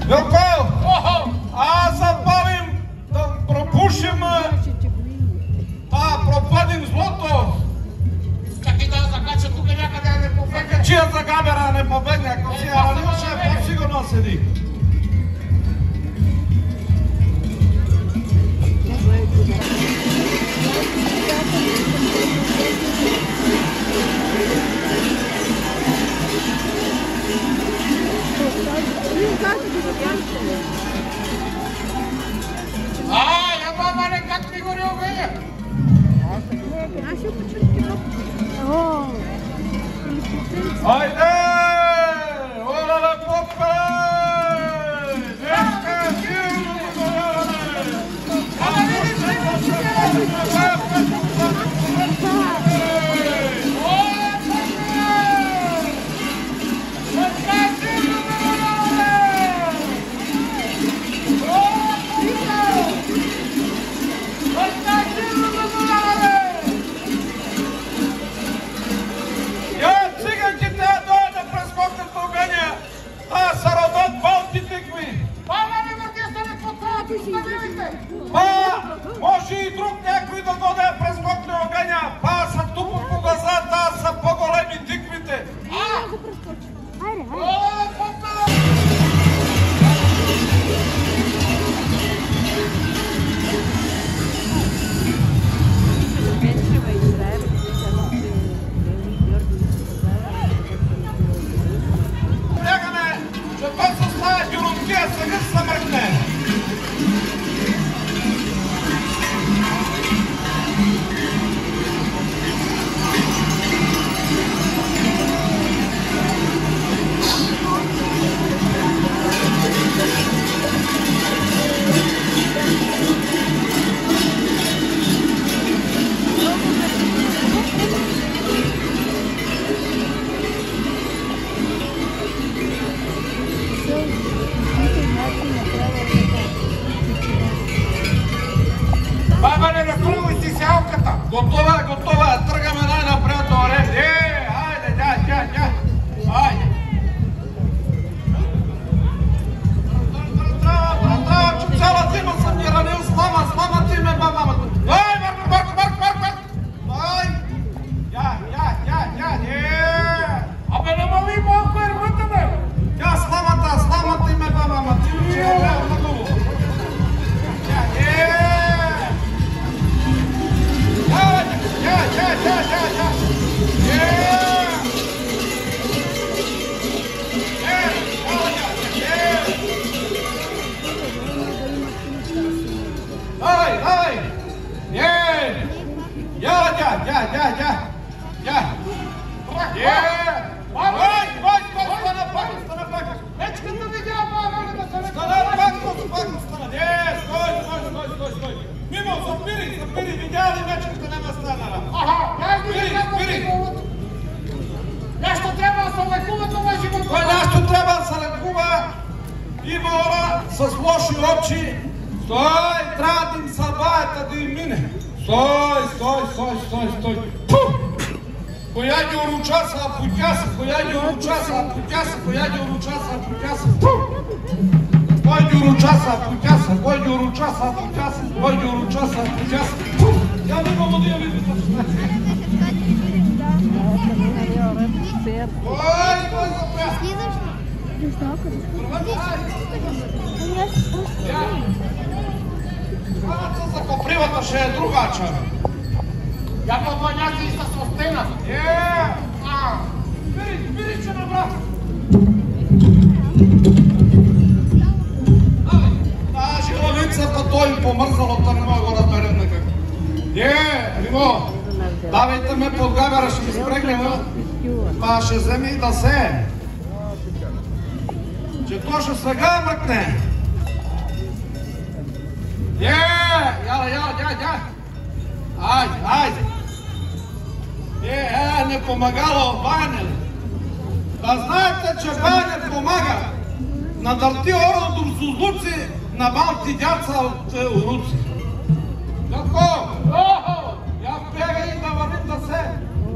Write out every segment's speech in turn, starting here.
Велко, аз запалим да пропушим, пропадим злото. Чакай да закача тук някъде, а не побегне. Чия за камера не побегне, ако си Аранилша по-сигурно седи. Я бабаре, как ми гори огъня? Хайде! Оле, попе! Днеска силно догоране! Може и друг някой да доде прескокне огъня. Па са тупо по глазата, са по-големи тиквите. Бягаме, че той с тая дюрунтия сега се мръкне. Баба, не разтрувай си сялката! Готова, готова, тръгаме най-напред до ред. Хайде, дя. Хайде. Трябва, че цяла зима съм ни ранил слама ти ме, баба. Марко! Ай! Я! Абе, намали малко ермата, бе! Тя сламата име, баба, ма ти учи я бе, много. Давай! Стана пак! Вечката видя, баба, не да се не Стана! Стой! Мимо, запири, видя ли мечката нема станала? Спири! Нещо трябва да се лекува това живота! Кой нещо трябва да се лекува? Има хора с лоши очи. Стой, трябва да им събаята да им мине. Стой! Коя ги уруча са путяса? Кой ги уруча са путяса? Я не мога да я видя. Кой запря? За копривата ще е другача. Я по баняци и с остена! Спири, че набра! Жилавицата той помързалата не мога да разберем на какво. Римо, давайте ме под габера, ще ги спрегнем, па ще вземе и да се. Че то ще сега мъкне. Яла. Айде. Не помагало Баня. Да знаете, че Баня помага на дърти ородом сузлуци на малки дяца от уруци. Яко? Я бегай да вървим да се.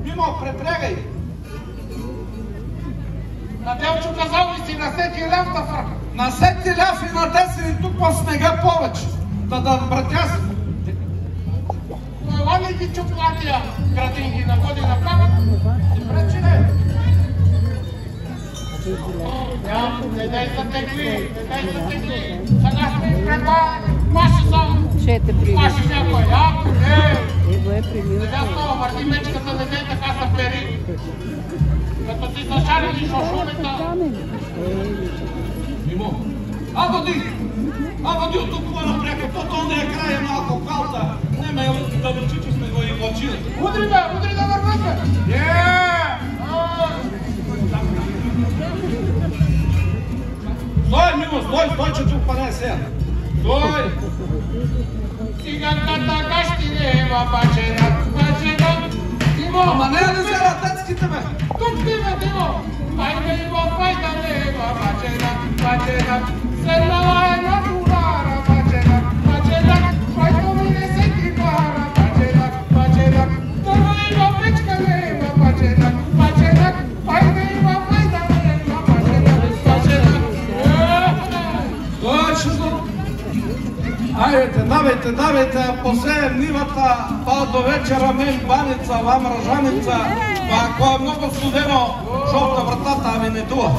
Мимо, препрягай. На Делчо казал ли си на всеки лев да фърка? На сети ляв и на десен и тук по снега повече. Да братя си. Това ли ги чуплатия градинки на година камък? Ти пречи не? Не дай са тегли. Сега сме преба. Паши съм. Паши някой. Сега става върти мечката, не дай така са пери. Като си зашарили шошулета. Мимо. Авади, от тук напряка, то не е края малко калта. Не ме да речи, че сме го и влачили. Удри да върват бе! Стой, Мимо, стой, че тук пане сега. Стой! Циганката гащине, бачена. Тимо! Ама не да взела детските бе! Тук ти бе, Тимо! Айде има файдане, бачена. Седнала е на турара, бачена. Който ми не се кипара, бачена. Търва има печкане, бачена. Айде има файдане, бачена. Точно! Айде, давайте, посеем нивата, па до вечера мен баница, вам ръжаница, па ако е много студено, жовта вратата, ами не дува.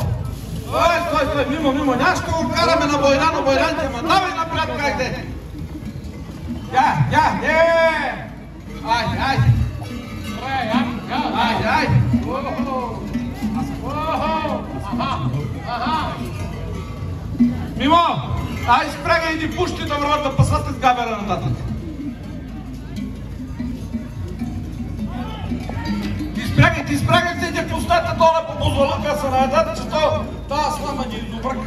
Стой, Мимо, няма ще го караме на бойнаните, ма давай напред, кайде! Айде! Мимо, ай спрягай и ни пушти да върват да пасате с габера нататък. Изпрягайте и ги пуснете долу по позволъка, се наедете, че това слама ни изобръка.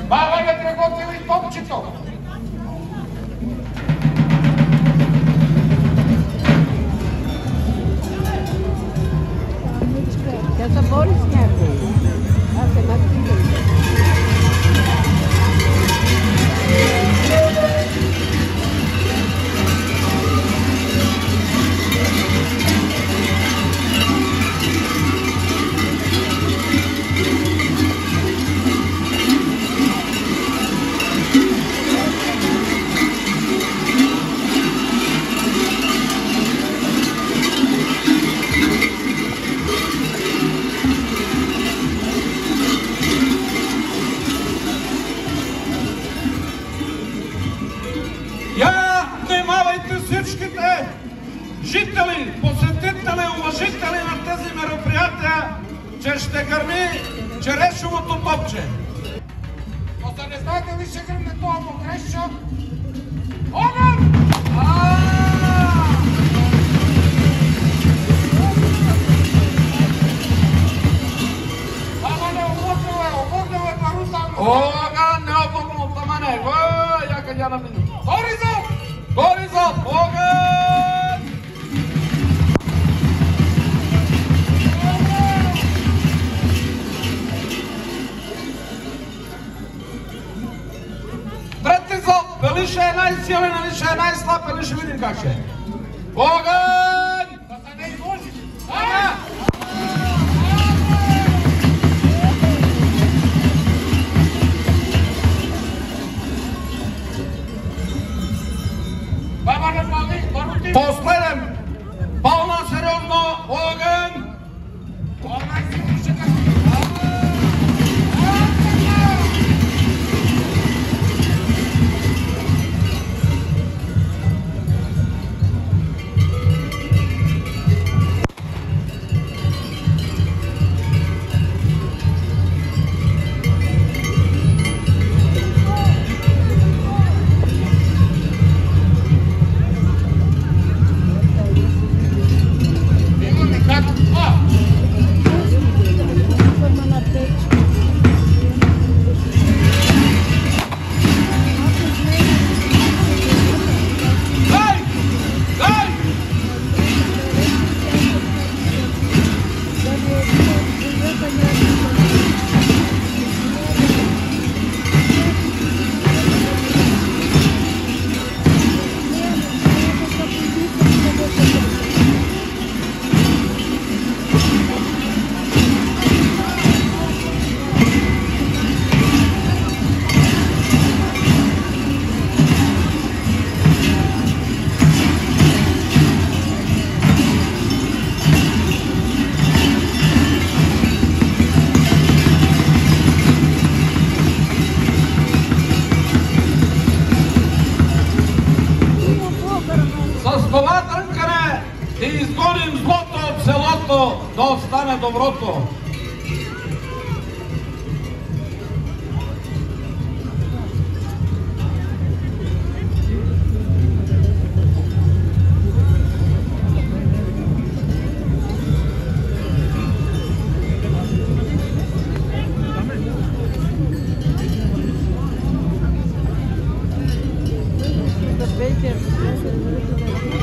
Баба не приготвила и топчето. Тя са Борис някой. Аз се Мартина. Всичките жители, посетители, уважители на тези мероприятия, че ще гърми черешовото топче. Но да не знаете ли ще гърне това покреща? Огън! Ама не обогнал е парута. Огън, не обогнал, тама не. Яка я намина. Горизонт! Огън! Братизо, дали ще е най-силен, дали ще е най-слаб, дали ще видим как ще е. Огън! Да се не изложи! Баба не пали, барути! Последен! Пълна сериозно! Огън! злото да остане доброто. The bacon.